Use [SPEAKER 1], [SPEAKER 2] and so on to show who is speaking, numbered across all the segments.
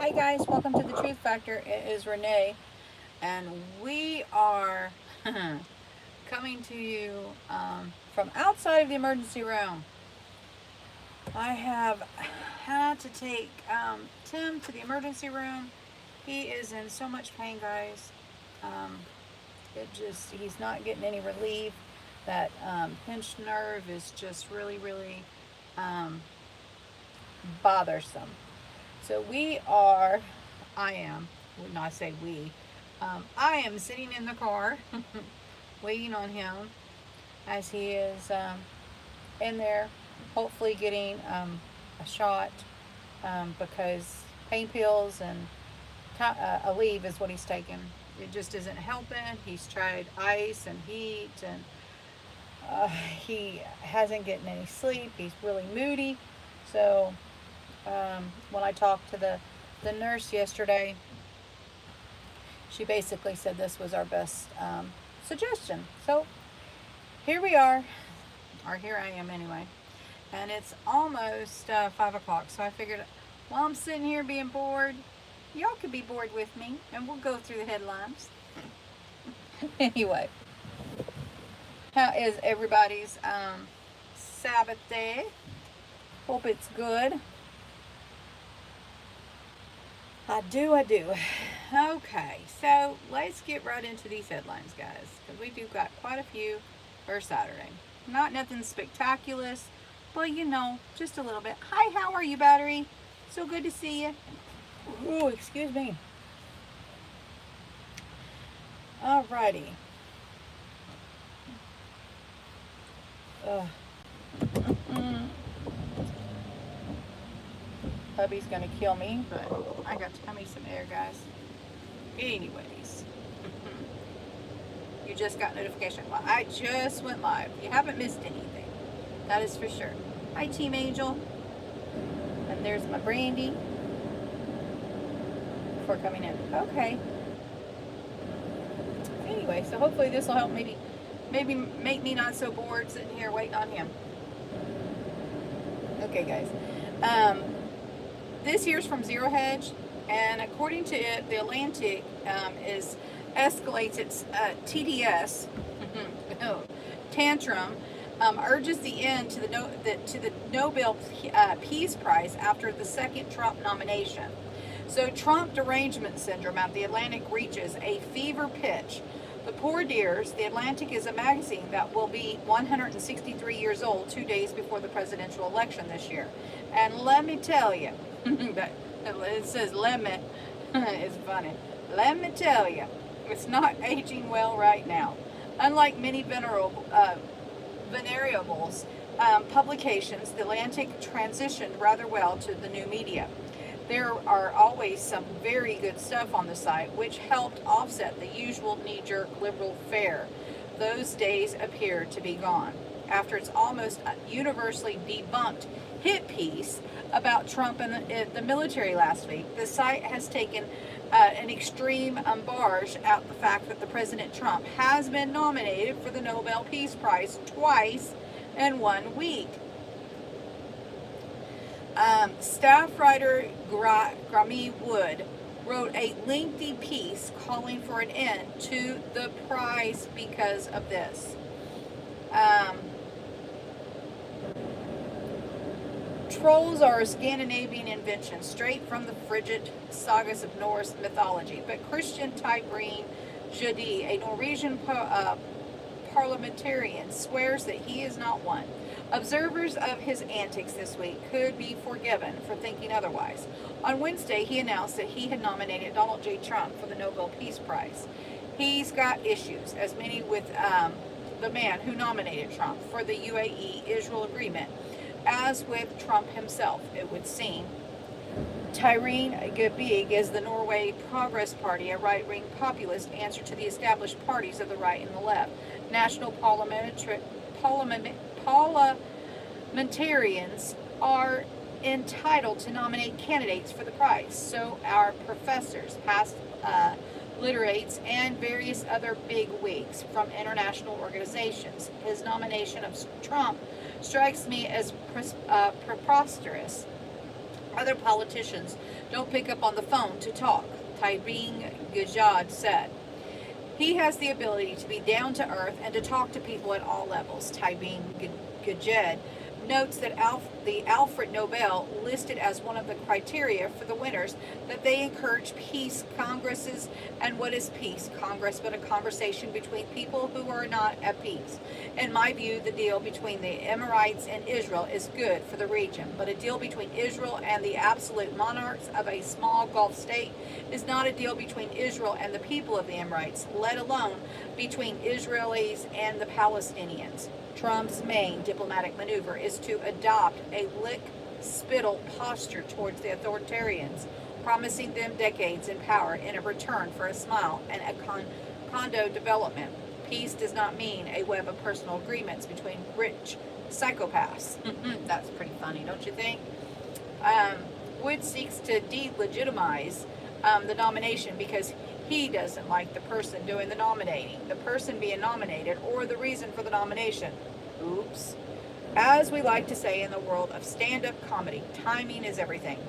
[SPEAKER 1] Hi guys, welcome to the Truth Factor. It is Renee, and we are coming to you from outside of the emergency room. I have had to take Tim to the emergency room. He is in so much pain, guys. Um, he's not getting any relief. That pinched nerve is just really um, bothersome. So I am, when I say we, I am sitting in the car waiting on him as he is in there, hopefully getting a shot because pain pills and Aleve is what he's taking. It just isn't helping. He's tried ice and heat, and he hasn't gotten any sleep. He's really moody. So when I talked to the nurse yesterday, she basically said this was our best suggestion. So here we are, or here I am anyway, and it's almost 5 o'clock. So I figured while I'm sitting here being bored, y'all could be bored with me, and we'll go through the headlines. Anyway, how is everybody's Sabbath day? Hope it's good. I do. Okay, so let's get right into these headlines, guys, because we do got quite a few for Saturday. Not nothing spectacular, but just a little bit. Hi, how are you, Battery? So good to see you. Oh, excuse me. Alrighty. Hubby's gonna kill me, but I got to me some air, guys. Anyways, you just got notification. Well, I just went live. You haven't missed anything. That is for sure. Hi, Team Angel. And there's my Brandy before coming in. Okay. Anyway, so hopefully this will help maybe make me not so bored sitting here waiting on him. Okay, guys. This here's from Zero Hedge, and according to it, the Atlantic escalates its TDS tantrum, urges the end to the Nobel Peace Prize after the second Trump nomination. So Trump derangement syndrome at the Atlantic reaches a fever pitch. The poor dears, the Atlantic is a magazine that will be 163 years old 2 days before the presidential election this year. And let me tell you, it says let me, it's funny. Let me tell you, it's not aging well right now. Unlike many venerables publications, the Atlantic transitioned rather well to the new media. There are always some very good stuff on the site, which helped offset the usual knee-jerk liberal fare. Those days appear to be gone. After its almost universally debunked hit piece about Trump and the military last week, the site has taken an extreme umbrage at the fact that the President Trump has been nominated for the Nobel Peace Prize twice in 1 week. Staff writer Grammy Wood wrote a lengthy piece calling for an end to the prize because of this. Trolls are a Scandinavian invention straight from the frigid sagas of Norse mythology, but Christian Tybring Jodi, a Norwegian parliamentarian, swears that he is not one. Observers of his antics this week could be forgiven for thinking otherwise. On Wednesday, he announced that he had nominated Donald J. Trump for the Nobel Peace Prize. He's got issues, as many with the man who nominated Trump for the UAE-Israel agreement, as with Trump himself, it would seem. Tyreen Gabig is the Norway Progress Party, a right-wing populist answer to the established parties of the right and the left. National parliamentarians are entitled to nominate candidates for the prize. So our professors, past literates, and various other big wigs from international organizations. His nomination of Trump strikes me as preposterous. Other politicians don't pick up on the phone to talk, Tybeen Gajad said. He has the ability to be down to earth and to talk to people at all levels. Tybeen Gajed notes that the Alfred Nobel listed as one of the criteria for the winners that they encourage peace congresses. And what is peace? Congress, but a conversation between people who are not at peace. In my view, the deal between the Emirates and Israel is good for the region, but a deal between Israel and the absolute monarchs of a small Gulf state is not a deal between Israel and the people of the Emirates, let alone between Israelis and the Palestinians. Trump's main diplomatic maneuver is to adopt a lick-spittle posture towards the authoritarians, promising them decades in power in a return for a smile and a condo development. Peace does not mean a web of personal agreements between rich psychopaths. That's pretty funny, don't you think? Wood seeks to delegitimize the nomination because he doesn't like the person doing the nominating, the person being nominated, or the reason for the nomination. Oops. As we like to say in the world of stand-up comedy, timing is everything.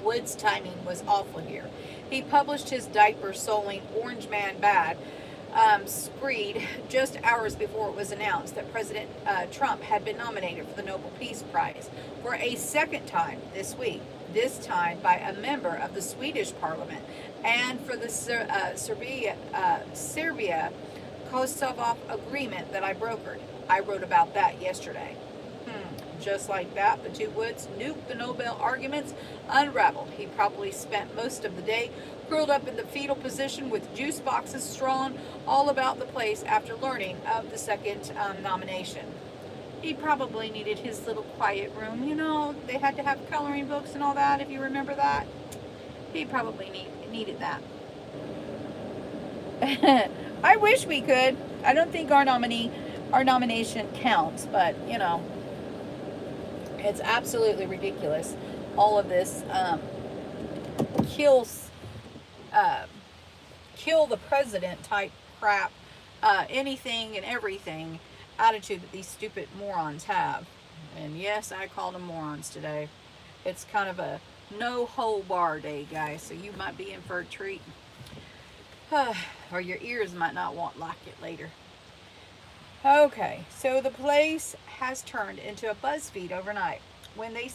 [SPEAKER 1] Wood's timing was awful here. He published his diaper-soling Orange Man Bad screed just hours before it was announced that President Trump had been nominated for the Nobel Peace Prize for a second time this week, this time by a member of the Swedish parliament, and for the Serbia-Kosovo agreement that I brokered. I wrote about that yesterday. Just like that, the two Woods nuked the Nobel arguments unraveled. He probably spent most of the day curled up in the fetal position with juice boxes strewn all about the place after learning of the second nomination. He probably needed his little quiet room. You know, they had to have coloring books and all that, if you remember that. He probably needed that. I wish we could. I don't think our nomination counts, but, you know, it's absolutely ridiculous. All of this kill the president type crap, anything and everything attitude that these stupid morons have. And yes, I called them morons today. It's kind of a no hold bar day, guys, so you might be in for a treat. Or your ears might not like it later. Okay, so the place has turned into a BuzzFeed overnight. When the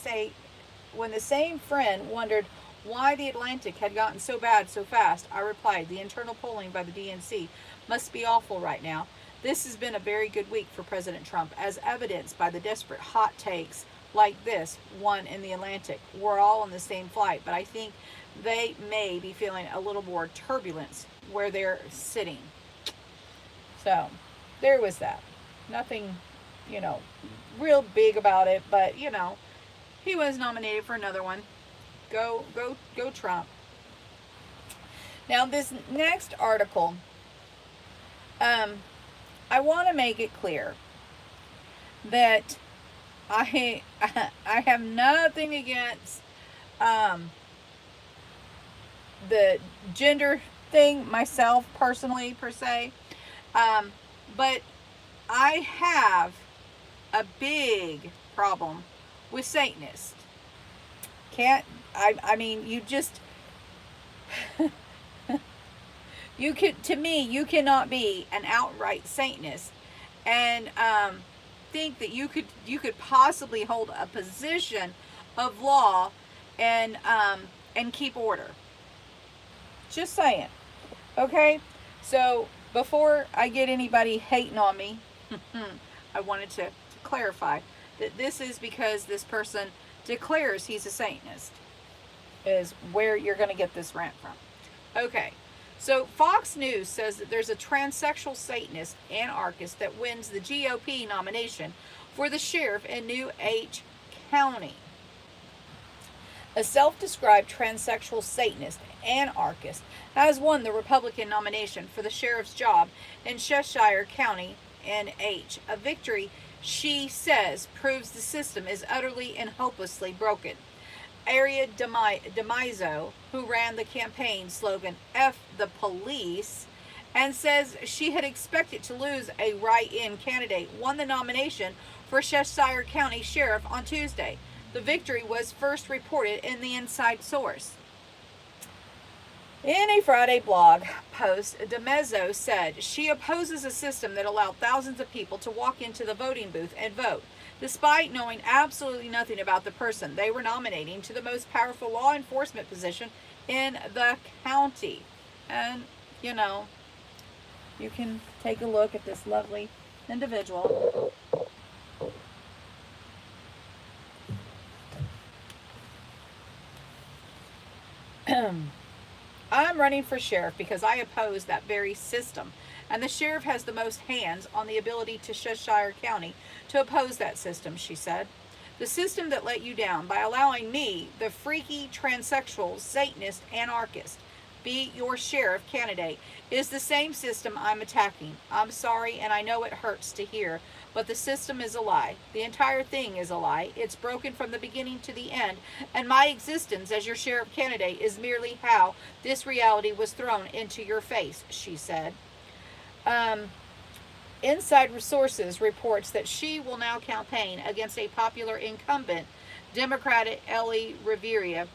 [SPEAKER 1] same friend wondered why the Atlantic had gotten so bad so fast, I replied, the internal polling by the DNC must be awful right now. This has been a very good week for President Trump, as evidenced by the desperate hot takes like this one in the Atlantic. We're all on the same flight, but I think they may be feeling a little more turbulence where they're sitting. So, there was that. Nothing, you know, real big about it, but, you know, he was nominated for another one. Go Trump. Now, this next article, I want to make it clear that I have nothing against the gender thing myself personally per se, but I have a big problem with Satanists. I mean, you just to me, you cannot be an outright Satanist and think that you could possibly hold a position of law and keep order. Just saying. Okay? So, before I get anybody hating on me, I wanted to clarify that this is because this person declares he's a Satanist, is where you're going to get this rant from. Okay, so Fox News says that there's a transsexual Satanist anarchist that wins the GOP nomination for the sheriff in New H County. A self-described transsexual Satanist anarchist has won the Republican nomination for the sheriff's job in Cheshire County, NH. A victory, she says, proves the system is utterly and hopelessly broken. Aria Damizo, who ran the campaign slogan F the Police, and says she had expected to lose a write-in candidate, won the nomination for Cheshire County Sheriff on Tuesday. the victory was first reported in the inside source. In a Friday blog post, DeMezzo said she opposes a system that allowed thousands of people to walk into the voting booth and vote, despite knowing absolutely nothing about the person they were nominating to the most powerful law enforcement position in the county. And, you know, you can take a look at this lovely individual. I'm running for sheriff because I oppose that very system. And the sheriff has the most hands on the ability to Cheshire County to oppose that system, she said. The system that let you down by allowing me, the freaky, transsexual, Satanist, anarchist, be your sheriff candidate, is the same system I'm attacking. I'm sorry, and I know it hurts to hear, but the system is a lie. The entire thing is a lie. It's broken from the beginning to the end, and my existence as your sheriff candidate is merely how this reality was thrown into your face, she said. Inside Resources reports that she will now campaign against a popular incumbent, Democrat Ellie Rivera,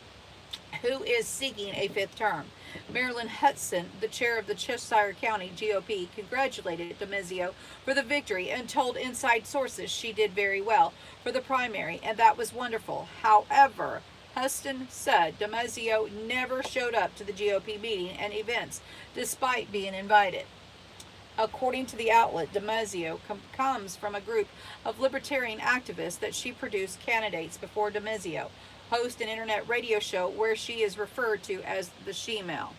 [SPEAKER 1] who is seeking a fifth term. Marilyn Hudson, the chair of the Cheshire County GOP, congratulated DeMezio for the victory and told Inside Sources she did very well for the primary, and that was wonderful. However, Huston said DeMezio never showed up to the GOP meeting and events, despite being invited. According to the outlet, DeMezio comes from a group of libertarian activists that she produced candidates before DeMezio host an internet radio show where she is referred to as the she-male.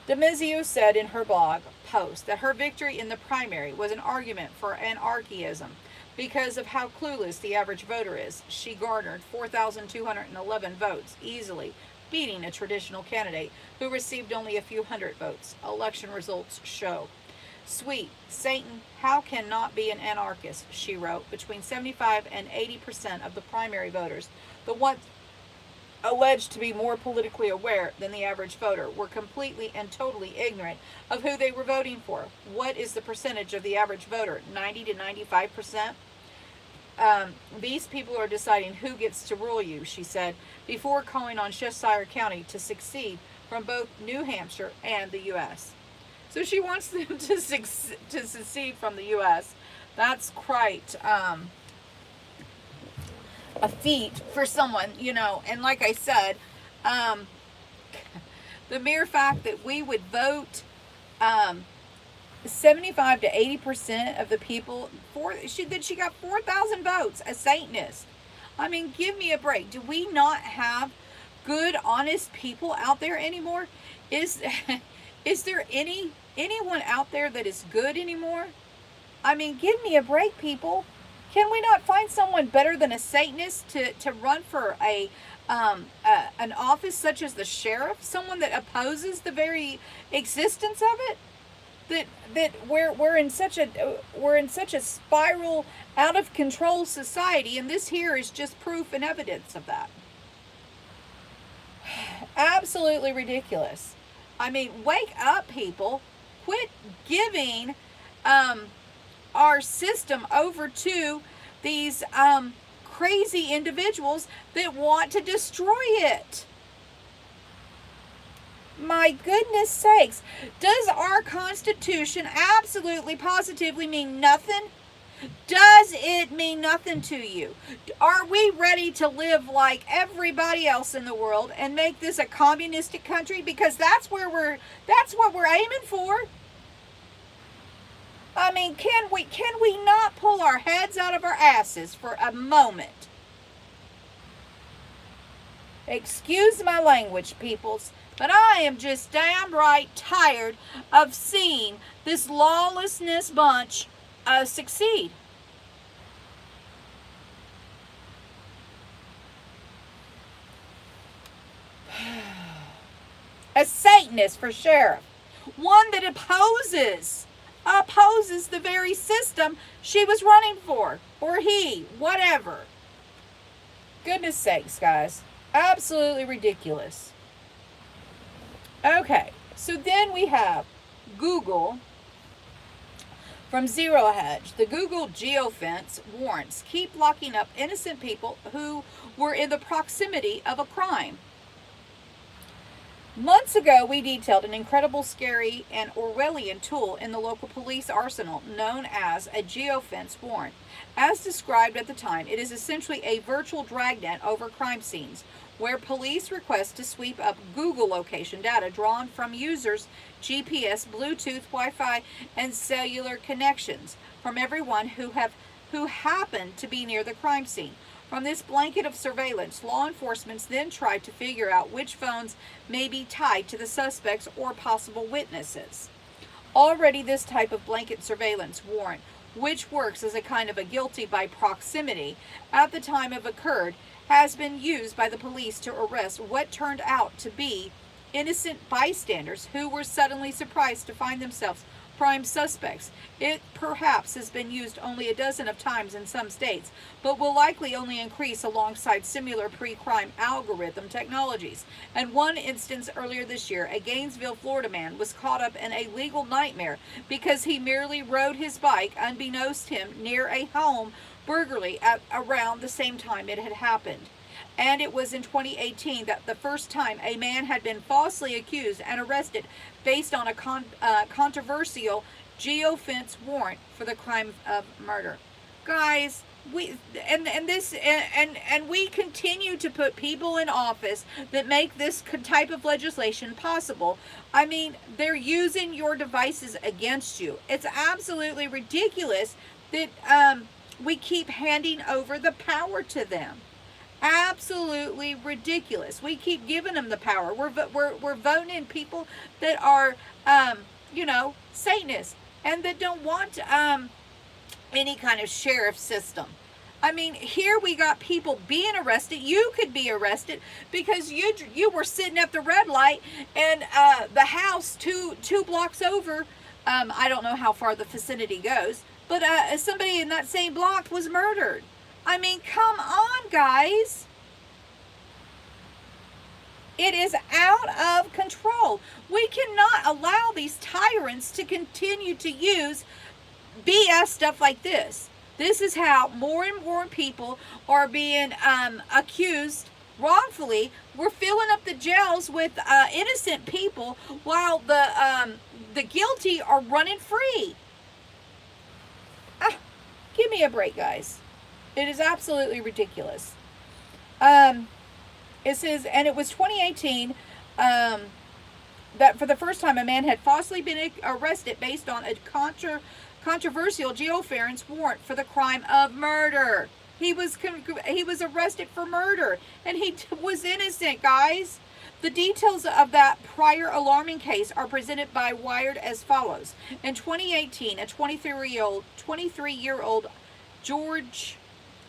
[SPEAKER 1] DeMezio said in her blog post that her victory in the primary was an argument for anarchism because of how clueless the average voter is. She garnered 4,211 votes easily, beating a traditional candidate who received only a few hundred votes. Election results show. Sweet Satan, how can not be an anarchist, she wrote. Between 75 and 80% of the primary voters, the ones alleged to be more politically aware than the average voter, were completely and totally ignorant of who they were voting for. What is the percentage of the average voter? 90 to 95%? These people are deciding who gets to rule you, she said, before calling on Cheshire County to secede from both New Hampshire and the U.S. So she wants them to secede from the U.S. That's quite a feat for someone, you know. And like I said, the mere fact that we would vote 75 to 80% of the people for she got 4,000 votes, a Satanist. I mean, give me a break. Do we not have good, honest people out there anymore? Is there anyone out there that is good anymore? I mean, give me a break, people. Can we not find someone better than a Satanist to run for an office such as the sheriff? Someone that opposes the very existence of it? That we're in such a spiral, out of control society, and this here is just proof and evidence of that. Absolutely ridiculous. I mean, wake up, people. Quit giving our system over to these crazy individuals that want to destroy it. My goodness sakes. Does our Constitution absolutely positively mean nothing? Does it mean nothing to you? Are we ready to live like everybody else in the world and make this a communistic country? Because that's what we're aiming for. I mean, can we not pull our heads out of our asses for a moment? Excuse my language, peoples, but I am just damn right tired of seeing this lawlessness bunch succeed. A Satanist for sheriff. One that opposes the very system she was running for. Or he, whatever. Goodness sakes, guys. Absolutely ridiculous. Okay, so then we have Google From Zero Hedge, the Google geofence warrants keep locking up innocent people who were in the proximity of a crime. Months ago, we detailed an incredible, scary, and Orwellian tool in the local police arsenal known as a geofence warrant. As described at the time, it is essentially a virtual dragnet over crime scenes, where police request to sweep up Google location data drawn from users' GPS, Bluetooth, Wi-Fi, and cellular connections from everyone who happened to be near the crime scene. From this blanket of surveillance, law enforcement then tried to figure out which phones may be tied to the suspects or possible witnesses. Already, this type of blanket surveillance warrant, which works as a kind of a guilty by proximity at the time of occurred, has been used by the police to arrest what turned out to be innocent bystanders who were suddenly surprised to find themselves prime suspects. It perhaps has been used only a dozen of times in some states, but will likely only increase alongside similar pre-crime algorithm technologies. And one instance earlier this year, a Gainesville, Florida man was caught up in a legal nightmare because he merely rode his bike unbeknownst to him near a home burglary at around the same time it had happened. And it was in 2018 that the first time a man had been falsely accused and arrested based on a controversial geofence warrant for the crime of murder. Guys, we continue to put people in office that make this type of legislation possible. I mean, they're using your devices against you. It's absolutely ridiculous that we keep handing over the power to them. Absolutely ridiculous. We keep giving them the power. We're voting in people that are, Satanists and that don't want any kind of sheriff system. I mean, here we got people being arrested. You could be arrested because you were sitting at the red light and the house two blocks over. I don't know how far the vicinity goes, but somebody in that same block was murdered. I mean, come on, guys. It is out of control. We cannot allow these tyrants to continue to use BS stuff like this. This is how more and more people are being accused wrongfully. We're filling up the jails with innocent people while the guilty are running free. Give me a break, guys. It is absolutely ridiculous. It says, and it was 2018 that for the first time a man had falsely been arrested based on a controversial geofence warrant for the crime of murder. He was arrested for murder, and he was innocent, guys. The details of that prior alarming case are presented by Wired as follows. In 2018, a 23-year-old George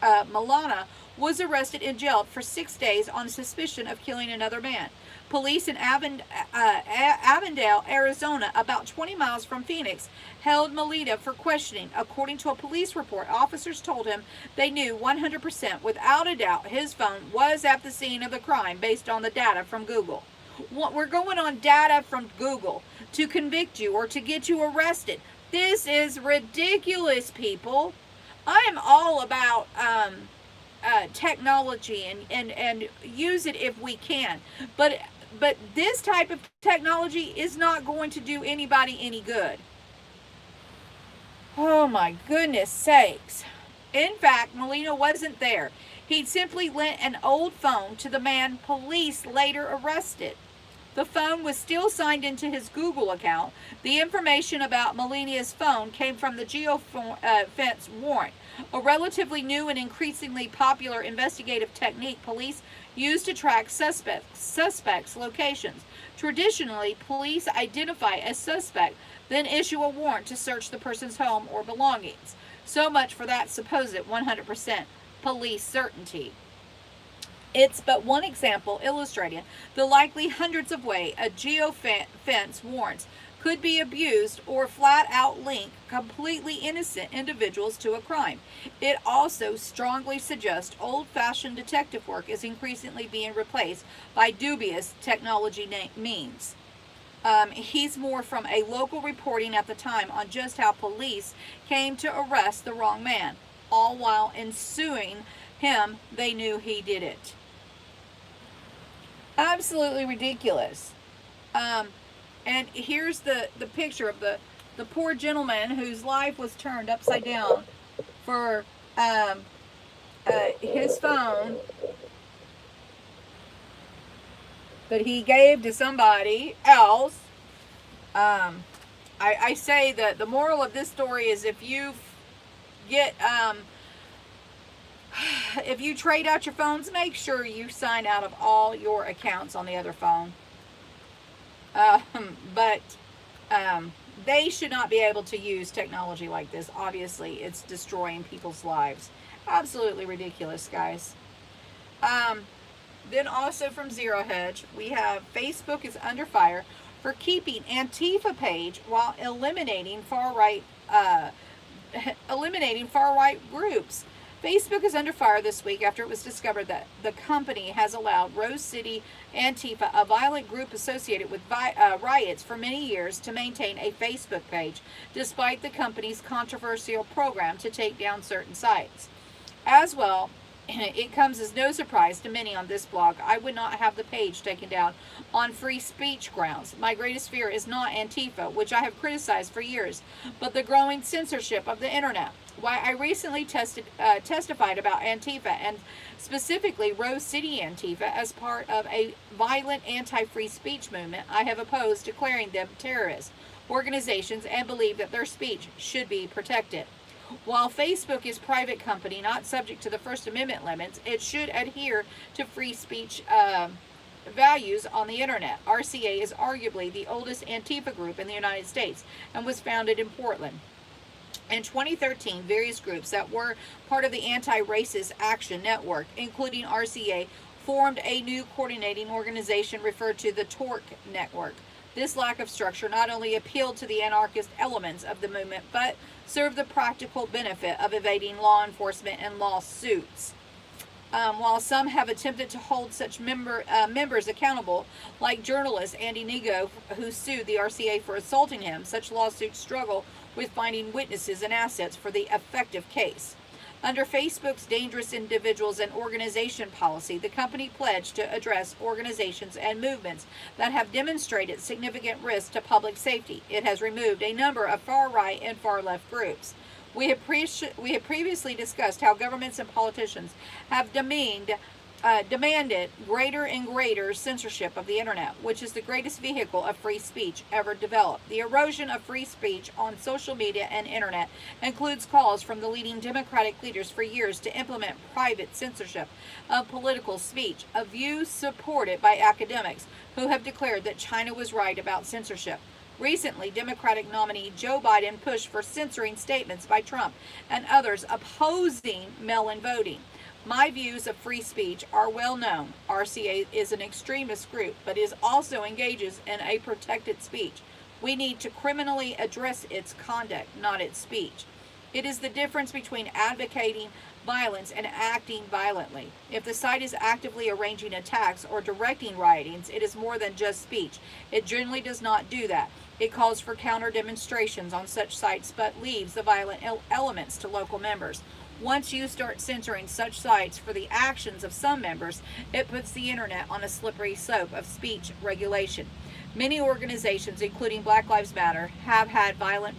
[SPEAKER 1] Milana was arrested and jailed for 6 days on suspicion of killing another man. Police in Avondale, Arizona, about 20 miles from Phoenix, held Milana for questioning. According to a police report, officers told him they knew 100% without a doubt his phone was at the scene of the crime based on the data from Google. We're going on data from Google to convict you or to get you arrested. This is ridiculous, people. I am all about technology and use it if we can, but this type of technology is not going to do anybody any good. Oh my goodness sakes. In fact, Milana wasn't there. He'd simply lent an old phone to the man police later arrested. The phone was still signed into his Google account. The information about Milana's phone came from the geofence warrant, a relatively new and increasingly popular investigative technique police use to track suspects' locations. Traditionally, police identify a suspect, then issue a warrant to search the person's home or belongings. So much for that supposed 100% police certainty. It's but one example illustrating the likely hundreds of ways a geofence warrants could be abused or flat out link completely innocent individuals to a crime. It also strongly suggests old-fashioned detective work is increasingly being replaced by dubious technology means. He's more from a local reporting at the time on just how police came to arrest the wrong man, all while ensuing him they knew he did it. Absolutely ridiculous. Um, and here's the picture of the poor gentleman whose life was turned upside down for his phone that he gave to somebody else. I say that the moral of this story is if you get if you trade out your phones, make sure you sign out of all your accounts on the other phone. But they should not be able to use technology like this. Obviously, it's destroying people's lives. Absolutely ridiculous, guys. Then also from Zero Hedge, we have Facebook is under fire for keeping Antifa page while eliminating far right groups. Facebook is under fire this week after it was discovered that the company has allowed Rose City Antifa, a violent group associated with riots for many years, to maintain a Facebook page, despite the company's controversial program to take down certain sites. As well, it comes as no surprise to many on this blog. I would not have the page taken down on free speech grounds. My greatest fear is not Antifa, which I have criticized for years, but the growing censorship of the internet. Why I recently testified about Antifa, and specifically Rose City Antifa, as part of a violent anti-free speech movement. I have opposed declaring them terrorist organizations and believe that their speech should be protected. While Facebook is a private company not subject to the First Amendment limits, it should adhere to free speech values on the internet. RCA is arguably the oldest Antifa group in the United States and was founded in Portland. In 2013, various groups that were part of the Anti-Racist Action Network, including RCA, formed a new coordinating organization referred to the TORC Network. This lack of structure not only appealed to the anarchist elements of the movement, but served the practical benefit of evading law enforcement and lawsuits. While some have attempted to hold such members accountable, like journalist Andy Nigo, who sued the RCA for assaulting him, such lawsuits struggle with finding witnesses and assets for the effective case. Under Facebook's dangerous individuals and organization policy, the company pledged to address organizations and movements that have demonstrated significant risk to public safety. It has removed a number of far-right and far-left groups. We have previously discussed how governments and politicians have demanded greater and greater censorship of the internet, which is the greatest vehicle of free speech ever developed. The erosion of free speech on social media and internet includes calls from the leading Democratic leaders for years to implement private censorship of political speech, a view supported by academics who have declared that China was right about censorship. Recently, Democratic nominee Joe Biden pushed for censoring statements by Trump and others opposing mail-in voting. My views of free speech are well known. RCA is an extremist group, but is also engages in a protected speech. We need to criminally address its conduct, not its speech. It is the difference between advocating violence and acting violently. If the site is actively arranging attacks or directing riotings, it is more than just speech. It generally does not do that. It calls for counter demonstrations on such sites, but leaves the violent elements to local members. Once you start censoring such sites for the actions of some members, it puts the internet on a slippery slope of speech regulation. Many organizations, including Black Lives Matter, have had violent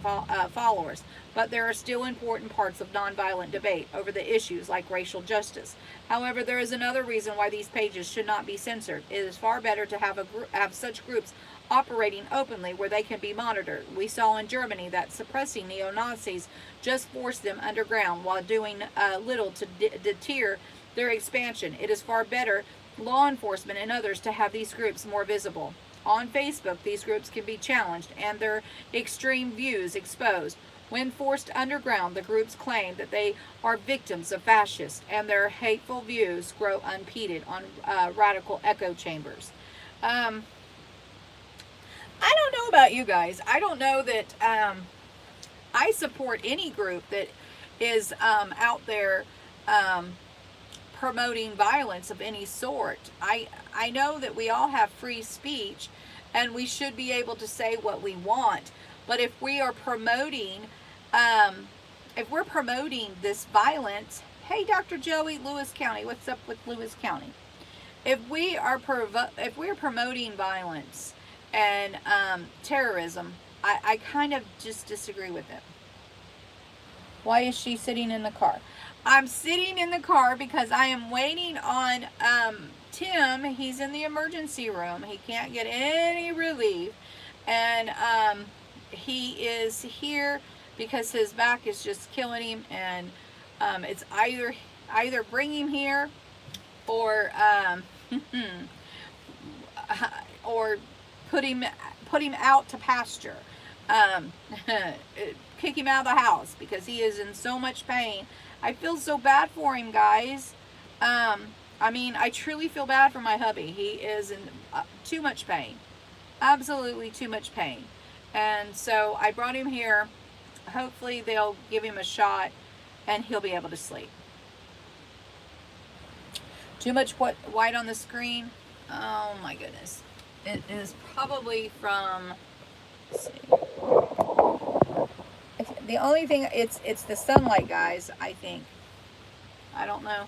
[SPEAKER 1] followers, but there are still important parts of nonviolent debate over the issues like racial justice. However, there is another reason why these pages should not be censored. It is far better to have such groups operating openly where they can be monitored. We saw in Germany that suppressing neo-Nazis just forced them underground while doing little to deter their expansion. It is far better law enforcement and others to have these groups more visible. On Facebook, these groups can be challenged and their extreme views exposed. When forced underground, the groups claim that they are victims of fascists, and their hateful views grow unimpeded on radical echo chambers. I don't know about you guys. I don't know that I support any group that is out there promoting violence of any sort. I know that we all have free speech, and we should be able to say what we want. But if we're promoting this violence, hey, Dr. Joey, Lewis County, what's up with Lewis County? If we're promoting violence and terrorism, I kind of just disagree with it. Why is she sitting in the car? I'm sitting in the car because I am waiting on Tim. He's in the emergency room. He can't get any relief. And he is here because his back is just killing him. And it's either bring him here or or put him out to pasture. Kick him out of the house because he is in so much pain. I feel so bad for him, guys. I mean, I truly feel bad for my hubby. He is in too much pain. Absolutely too much pain. And so I brought him here. Hopefully they'll give him a shot and he'll be able to sleep. Too much white on the screen? Oh my goodness. It is probably from, let's see. The only thing, it's the sunlight, guys, I think. I don't know.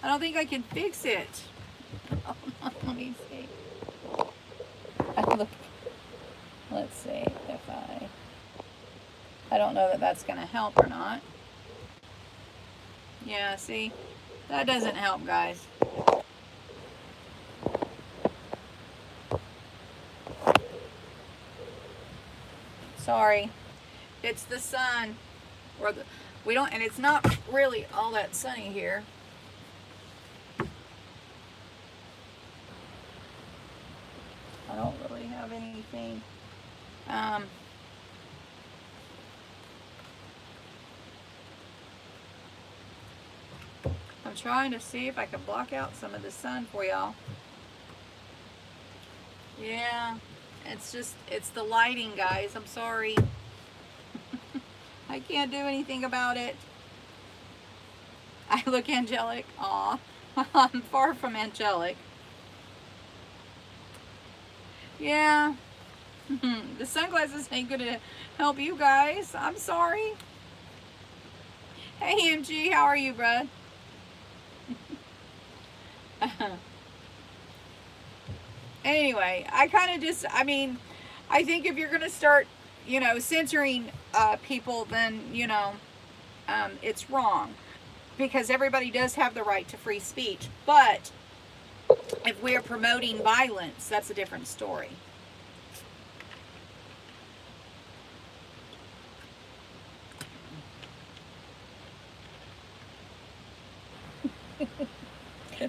[SPEAKER 1] I don't think I can fix it. Let me see. Let's see if I don't know that that's going to help or not. Yeah, see? That doesn't help, guys. Sorry. It's the sun. And it's not really all that sunny here. I don't really have anything. I'm trying to see if I can block out some of the sun for y'all. Yeah, it's the lighting, guys. I'm sorry. I can't do anything about it. I look angelic. Aw, I'm far from angelic. Yeah, the sunglasses ain't gonna help you guys. I'm sorry. Hey, MG, how are you, bud? Anyway, I think if you're gonna start, censoring people, then, it's wrong. Because everybody does have the right to free speech. But if we're promoting violence, that's a different story.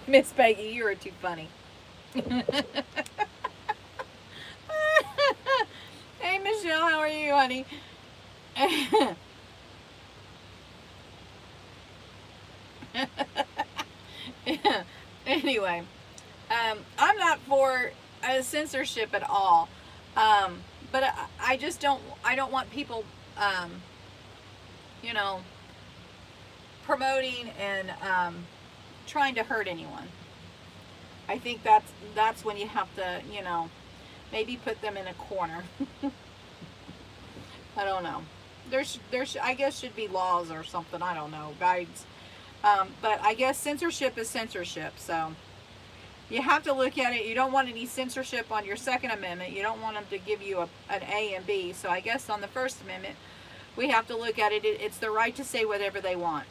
[SPEAKER 1] Miss Peggy, you are too funny. Hey, Michelle, how are you, honey? Anyway, I'm not for censorship at all, but I just don't want people, promoting and trying to hurt anyone. I think that's when you have to, maybe put them in a corner. I don't know. There's I guess should be laws or something. I don't know, guides. But I guess censorship is censorship. So you have to look at it. You don't want any censorship on your Second Amendment. You don't want them to give you an A and B. So I guess on the First Amendment, we have to look at it. It's the right to say whatever they want.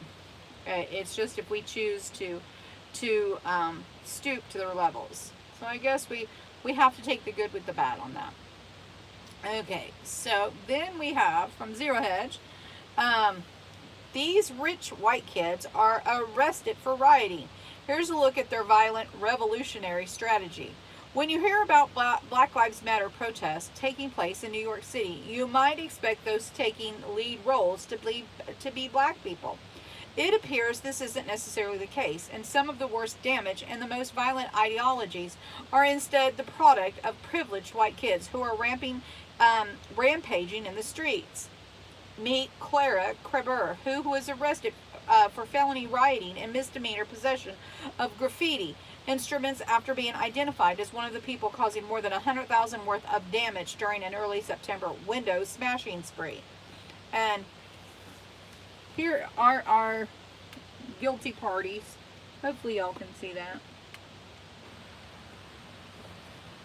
[SPEAKER 1] It's just if we choose to stoop to their levels. So I guess we have to take the good with the bad on that. Okay, so then we have from Zero Hedge, these rich white kids are arrested for rioting. Here's a look at their violent revolutionary strategy. When you hear about Black Lives Matter protests taking place in New York City, you might expect those taking lead roles to be black people. It appears this isn't necessarily the case, and some of the worst damage and the most violent ideologies are instead the product of privileged white kids who are rampaging in the streets. Meet Clara Kreber, who was arrested for felony rioting and misdemeanor possession of graffiti instruments after being identified as one of the people causing more than $100,000 worth of damage during an early September window smashing spree. And here are our guilty parties. Hopefully y'all can see that.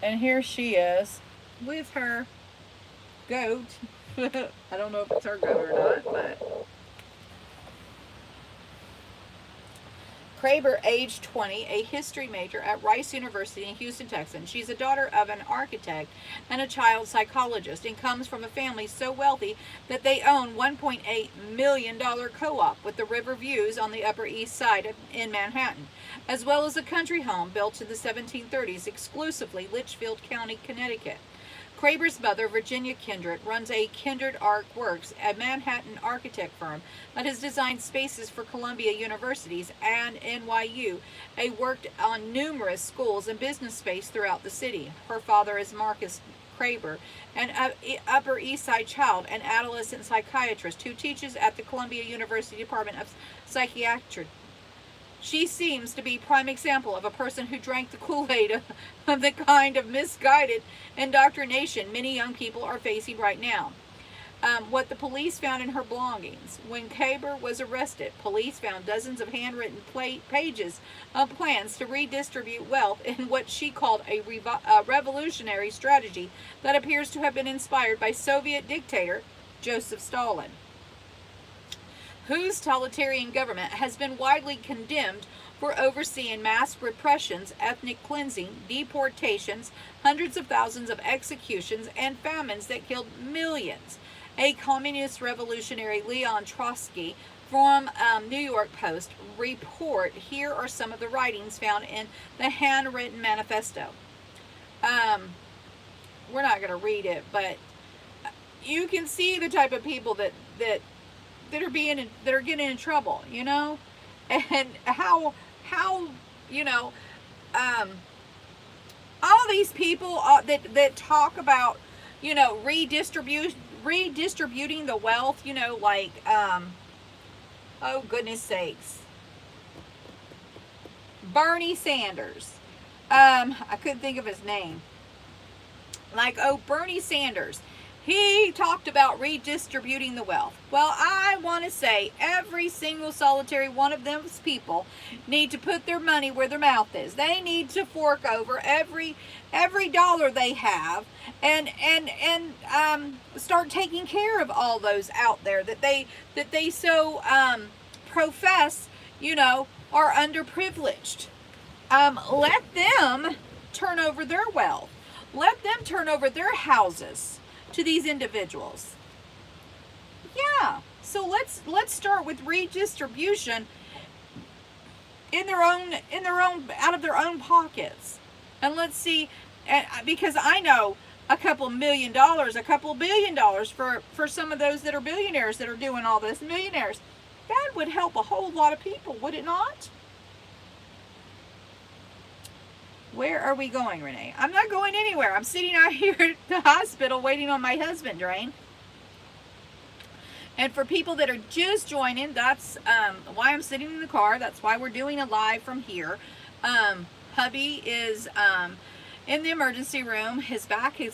[SPEAKER 1] And here she is with her goat. I don't know if it's her goat or not, but Kraber, age 20, a history major at Rice University in Houston, Texas. She's a daughter of an architect and a child psychologist, and comes from a family so wealthy that they own $1.8 million co-op with the river views on the Upper East Side in Manhattan, as well as a country home built in the 1730s exclusively Litchfield County, Connecticut. Kraber's mother, Virginia Kindred, runs a Kindred Arc Works, a Manhattan architect firm that has designed spaces for Columbia Universities and NYU, and worked on numerous schools and business space throughout the city. Her father is Marcus Kraber, an Upper East Side child and adolescent psychiatrist who teaches at the Columbia University Department of Psychiatry. She seems to be a prime example of a person who drank the Kool-Aid of the kind of misguided indoctrination many young people are facing right now. What the police found in her belongings. When Kraber was arrested, police found dozens of handwritten pages of plans to redistribute wealth in what she called a revolutionary strategy that appears to have been inspired by Soviet dictator Joseph Stalin, whose totalitarian government has been widely condemned for overseeing mass repressions, ethnic cleansing, deportations, hundreds of thousands of executions, and famines that killed millions. A communist revolutionary, Leon Trotsky, from New York Post report. Here are some of the writings found in the handwritten manifesto. We're not going to read it, but you can see the type of people that are getting in trouble, you know, and how you know, all these people that talk about, you know, redistributing the wealth, you know, like oh goodness sakes, Bernie Sanders, I couldn't think of his name, like, oh, Bernie Sanders. He talked about redistributing the wealth. Well, I want to say every single solitary one of those people need to put their money where their mouth is. They need to fork over every dollar they have and start taking care of all those out there that they so profess, you know, are underprivileged. Let them turn over their wealth. Let them turn over their houses to these individuals. Yeah, so let's start with redistribution in their own out of their own pockets, and let's see. Because I know a couple $1 million, a couple $1 billion for some of those that are billionaires that are doing all this, millionaires. That would help a whole lot of people, would it not? Where are we going, Renee? I'm not going anywhere. I'm sitting out here at the hospital waiting on my husband, Drain. And for people that are just joining, that's why I'm sitting in the car. That's why we're doing a live from here. Hubby is in the emergency room. His back is